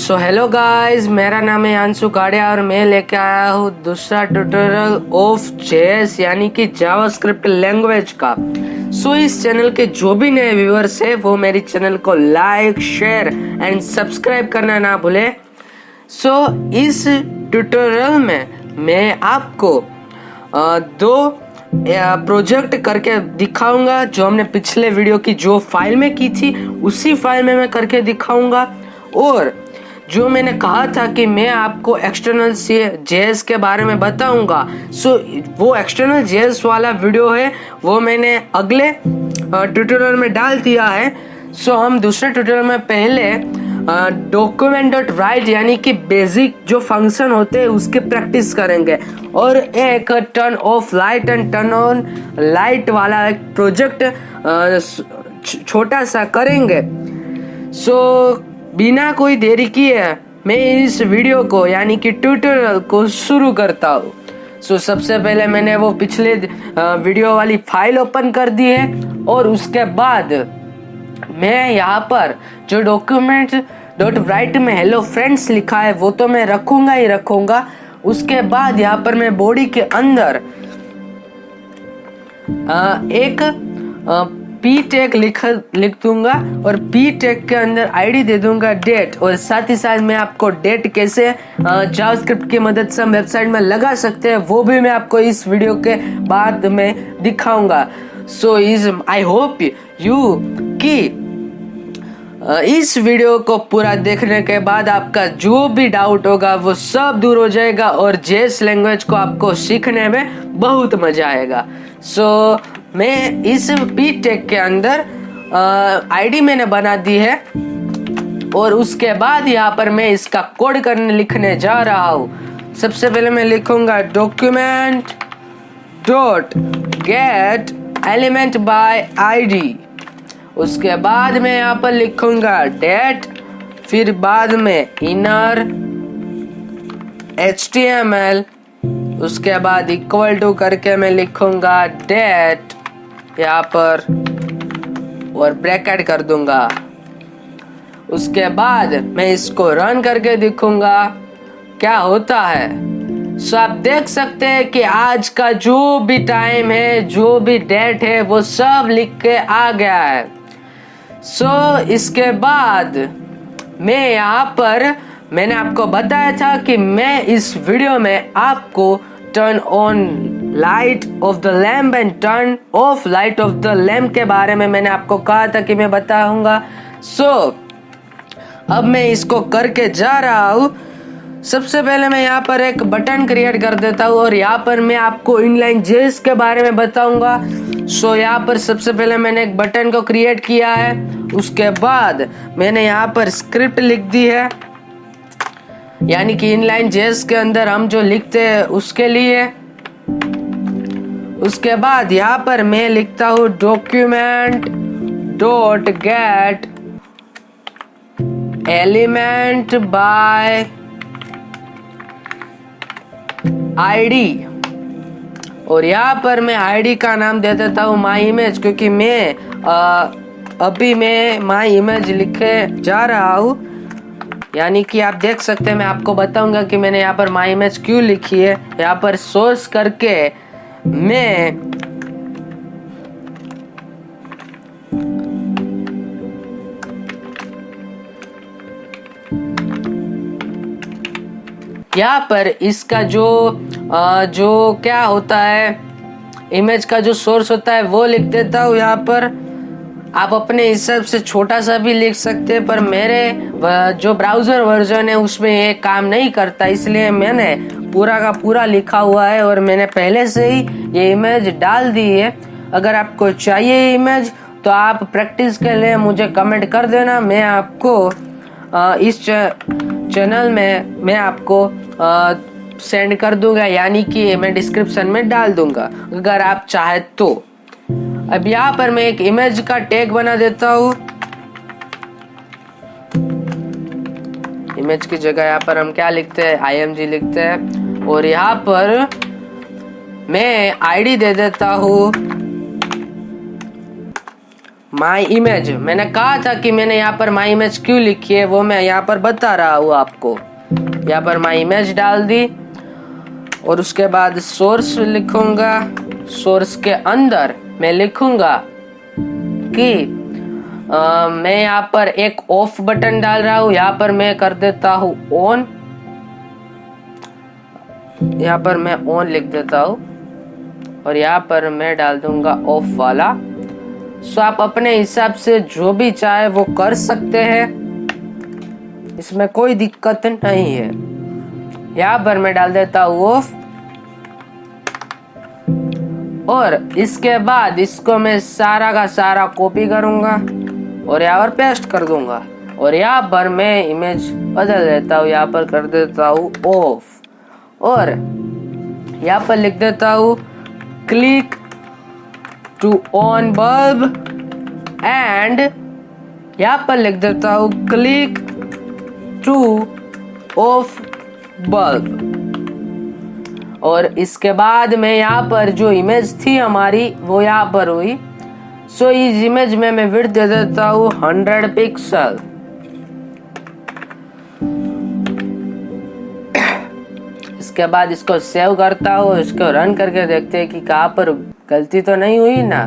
So hello guys, मेरा नाम है अंशु काड़िया और मैं लेके आया हूँ दूसरा ट्यूटोरियल ऑफ जेएस यानी कि जावास्क्रिप्ट लैंग्वेज का। सो इस चैनल के जो भी नए व्यूअर्स है वो मेरी चैनल को लाइक, शेयर एंड सब्सक्राइब करना ना भूले। सो इस ट्यूटोरियल में मैं आपको दो प्रोजेक्ट करके दिखाऊंगा। जो हमने पिछले वीडियो की जो फाइल में की थी उसी फाइल में मैं करके दिखाऊंगा, और जो मैंने कहा था कि मैं आपको एक्सटर्नल जेएस के बारे में बताऊंगा। सो वो एक्सटर्नल जेएस वाला वीडियो है वो मैंने अगले ट्यूटोरियल में डाल दिया है। सो हम दूसरे ट्यूटोरियल में पहले document.write यानी कि बेसिक जो फंक्शन होते हैं उसकी प्रैक्टिस करेंगे, और एक turn off light and turn on light वाला एक प्रोजेक्ट छोटा सा करेंगे। सो बिना कोई देरी किए मैं इस वीडियो को यानी कि ट्यूटोरियल को शुरू करता हूँ। सो सबसे पहले मैंने वो पिछले वीडियो वाली फाइल ओपन कर दी है, और उसके बाद मैं यहाँ पर जो document.write में हेलो फ्रेंड्स लिखा है वो तो मैं रखूंगा ही रखूंगा। उसके बाद यहाँ पर मैं बॉडी के अंदर एक पी टैग लिख दूंगा, और पी टैग के अंदर आईडी दे दूंगा डेट, और साथ ही साथ मैं आपको डेट कैसे जावास्क्रिप्ट की मदद से हम वेबसाइट में लगा सकते हैं वो भी मैं आपको इस वीडियो के बाद में दिखाऊंगा। सो आई होप यू कि इस वीडियो को पूरा देखने के बाद आपका जो भी डाउट होगा वो सब दूर हो जाएगा, और जेएस लैंग्वेज को आपको सीखने में बहुत मजा आएगा। सो मैं इस पी टैग के अंदर आईडी मैंने बना दी है, और उसके बाद यहाँ पर मैं इसका कोड लिखने जा रहा हूँ। सबसे पहले मैं लिखूंगा document dot gate element by ID. उसके बाद मैं यहाँ पर लिखूंगा डेट, फिर बाद में इनर HTML, उसके बाद इक्वल टू करके मैं लिखूंगा डेट यहाँ पर और ब्रैकेट कर दूंगा। उसके बाद मैं इसको रन करके दिखूंगा क्या होता है। सो आप देख सकते हैं कि आज का जो भी टाइम है, जो भी डेट है वो सब लिख के आ गया है। सो इसके बाद मैं यहाँ पर मैंने आपको बताया था कि मैं इस वीडियो में आपको turn on light of the lamp and turn off light of the lamp के बारे में मैंने आपको कहा था कि मैं बताऊंगा। सो अब मैं इसको करके जा रहा हूँ। सबसे पहले मैं यहाँ पर एक बटन क्रिएट कर देता हूँ, और यहाँ पर मैं आपको इनलाइन जेएस के बारे में बताऊंगा। सो यहाँ पर सबसे पहले मैंने एक बटन को क्रिएट किया है, उसके बाद मैंने यहाँ पर स्क्रिप्ट लिख दी है यानी कि इनलाइन जेएस के अंदर हम जो लिखते हैं उसके लिए। उसके बाद यहाँ पर मैं लिखता हूँ document dot gate element by ID, और यहाँ पर मैं आईडी का नाम दे देता हूँ माई इमेज, क्योंकि मैं अभी मैं माई इमेज लिखे जा रहा हूँ। यानी कि आप देख सकते हैं, मैं आपको बताऊंगा कि मैंने यहाँ पर माई इमेज क्यों लिखी है। यहाँ पर सोर्स करके मैं यहाँ पर इसका जो क्या होता है, इमेज का जो सोर्स होता है वो लिख देता हूँ। यहाँ पर आप अपने हिसाब से छोटा सा भी लिख सकते हैं, पर मेरे जो ब्राउजर वर्जन है उसमें ये काम नहीं करता, इसलिए मैंने पूरा का पूरा लिखा हुआ है, और मैंने पहले से ही ये इमेज डाल दी है। अगर आपको चाहिए इमेज तो आप प्रैक्टिस के लिए मुझे कमेंट कर देना, मैं आपको इस चैनल में मैं आपको सेंड कर दूंगा, यानी कि मैं डिस्क्रिप्शन में डाल दूंगा अगर आप चाहे तो। अब यहाँ पर मैं एक इमेज का टैग बना देता हूँ। इमेज की जगह यहाँ पर हम क्या लिखते हैं, img लिखते हैं, और यहाँ पर मैं आईडी दे देता हूँ माई इमेज, मैंने कहा था कि मैंने यहाँ पर माई इमेज क्यों लिखी है वो मैं यहाँ पर बता रहा हूँ आपको। यहाँ पर माई इमेज डाल दी और उसके बाद सोर्स लिखूंगा। सोर्स के अंदर मैं लिखूंगा कि मैं यहाँ पर एक ऑफ बटन डाल रहा हूँ, यहाँ पर मैं कर देता हूँ ऑन, यहाँ पर मैं ऑन लिख देता हूँ और यहाँ पर मैं डाल दूंगा ऑफ वाला। सो आप अपने हिसाब से जो भी चाहे वो कर सकते हैं, इसमें कोई दिक्कत नहीं है। यहाँ पर मैं डाल देता हूँ ऑफ और इसके बाद इसको मैं सारा का सारा कॉपी करूंगा और यहाँ पर पेस्ट कर दूंगा और यहाँ पर मैं इमेज बदल देता हूँ, यहाँ पर कर देता हूँ ऑफ और यहाँ पर लिख देता हूँ click to on bulb and यहाँ पर लिख देता हूँ क्लिक टू ऑफ बल्ब। और इसके बाद में यहाँ पर जो इमेज थी हमारी वो यहाँ पर हुई। सो इस इमेज में मैं विड्थ दे देता हूँ 100 पिक्सल। इसके बाद इसको सेव करता हूँ, इसको रन करके देखते हैं कि कहाँ पर गलती तो नहीं हुई ना।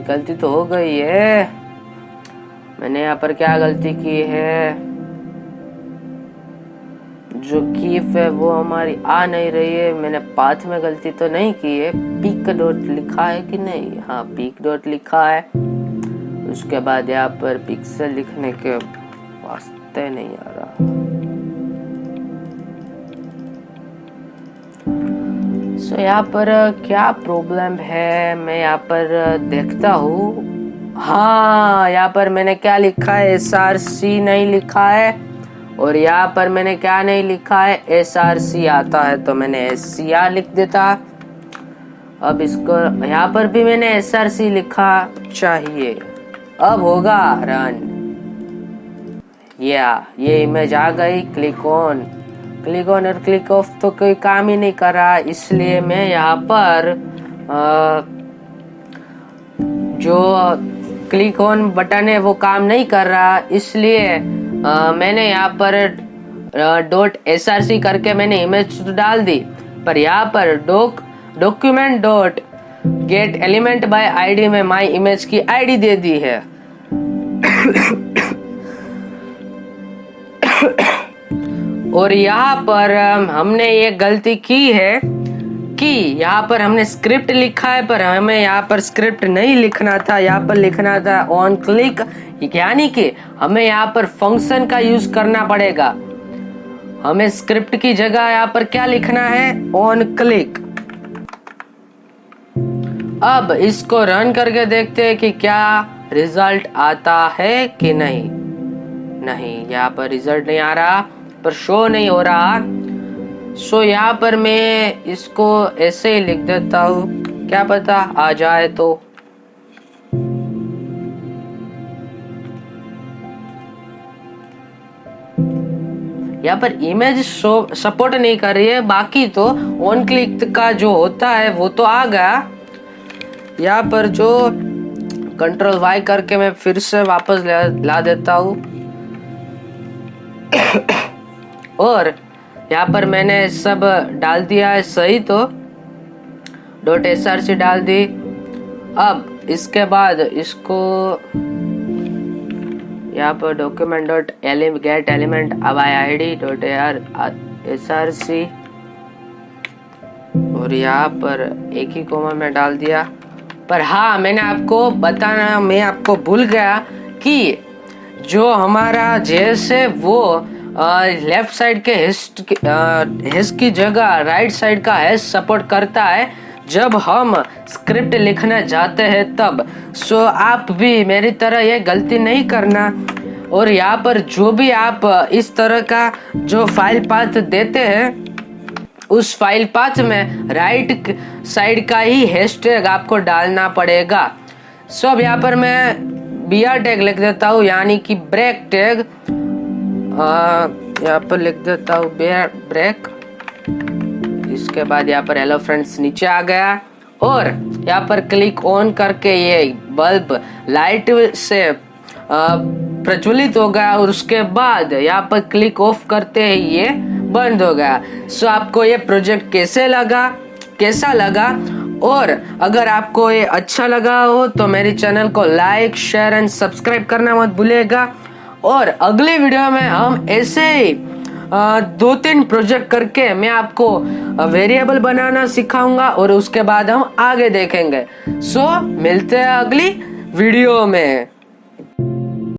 गलती तो हो गई है। मैंने यहाँ पर क्या गलती की है, जो कीफ है वो हमारी आ नहीं रही है। मैंने पाथ में गलती तो नहीं की है। पीक डॉट लिखा है कि नहीं, हाँ पीक डॉट लिखा है। उसके बाद यहाँ पर पिक्सल लिखने के वास्ते नहीं आ रहा। सो यहाँ पर क्या प्रॉब्लम है, मैं यहाँ पर देखता हूँ। हाँ यहाँ पर मैंने क्या लिखा है, SRC नहीं लिखा है और यहाँ पर मैंने क्या नहीं लिखा है, SRC आता है तो मैंने SCR लिख देता। अब इसको यहाँ पर भी मैंने SRC लिखा चाहिए। अब होगा रन। ये इमेज आ गई। क्लिक ऑन और क्लिक ऑफ तो कोई काम ही नहीं कर रहा, इसलिए मैं यहाँ पर जो क्लिक ऑन बटन है वो काम नहीं कर रहा, इसलिए मैंने यहाँ पर .src करके मैंने इमेज तो डाल दी, पर यहाँ पर document dot gate element by ID में माई इमेज की आईडी दे दी है। और यहाँ पर हमने ये गलती की है कि यहाँ पर हमने स्क्रिप्ट लिखा है, पर हमें यहाँ पर स्क्रिप्ट नहीं लिखना था, यहाँ पर लिखना था ऑन क्लिक, यानी कि हमें यहाँ पर फंक्शन का यूज करना पड़ेगा। हमें स्क्रिप्ट की जगह यहाँ पर क्या लिखना है, ऑन क्लिक। अब इसको रन करके देखते हैं कि क्या रिजल्ट आता है कि नहीं। यहाँ पर रिजल्ट नहीं आ रहा, पर शो नहीं हो रहा। सो यहाँ पर मैं इसको ऐसे ही लिख देता हूँ, क्या पता आ जाए तो। यहाँ पर इमेज सपोर्ट नहीं कर रही है, बाकी तो ऑन क्लिक का जो होता है वो तो आ गया। यहाँ पर जो Ctrl Y करके मैं फिर से वापस ला देता हूँ और यहाँ पर मैंने सब डाल दिया है सही, तो .src डाल दी। अब इसके बाद इसको यहाँ पर document dot gate element by ID dot src और यहाँ पर एक ही कोमा में डाल दिया। पर हाँ मैंने आपको बताना, मैं आपको भूल गया कि जो हमारा जेएस है वो लेफ्ट साइड के हैश की जगह राइट साइड का हैश सपोर्ट करता है जब हम स्क्रिप्ट लिखना चाहते हैं तब। सो आप भी मेरी तरह ये गलती नहीं करना। और यहाँ पर जो भी आप इस तरह का जो फाइल पाथ देते हैं उस फाइल पाथ में राइट साइड का ही हैशटैग आपको डालना पड़ेगा। सो अब यहाँ पर मैं BR टैग लिख देता हूँ, यानी कि ब्रेक टैग। यहाँ पर लिख देता हूँ ब्रेक। इसके बाद यहाँ पर हेलो फ्रेंड्स नीचे आ गया और यहाँ पर क्लिक ऑन करके ये बल्ब लाइट से प्रज्वलित हो गया और उसके बाद यहाँ पर क्लिक ऑफ करते ही ये बंद हो गया। सो आपको ये प्रोजेक्ट कैसा लगा और अगर आपको ये अच्छा लगा हो तो मेरे चैनल को लाइक शेयर एंड सब्सक्राइब करना मत भूलिएगा। और अगले वीडियो में हम ऐसे ही 2-3 प्रोजेक्ट करके मैं आपको वेरिएबल बनाना सिखाऊंगा और उसके बाद हम आगे देखेंगे। सो मिलते हैं अगली वीडियो में।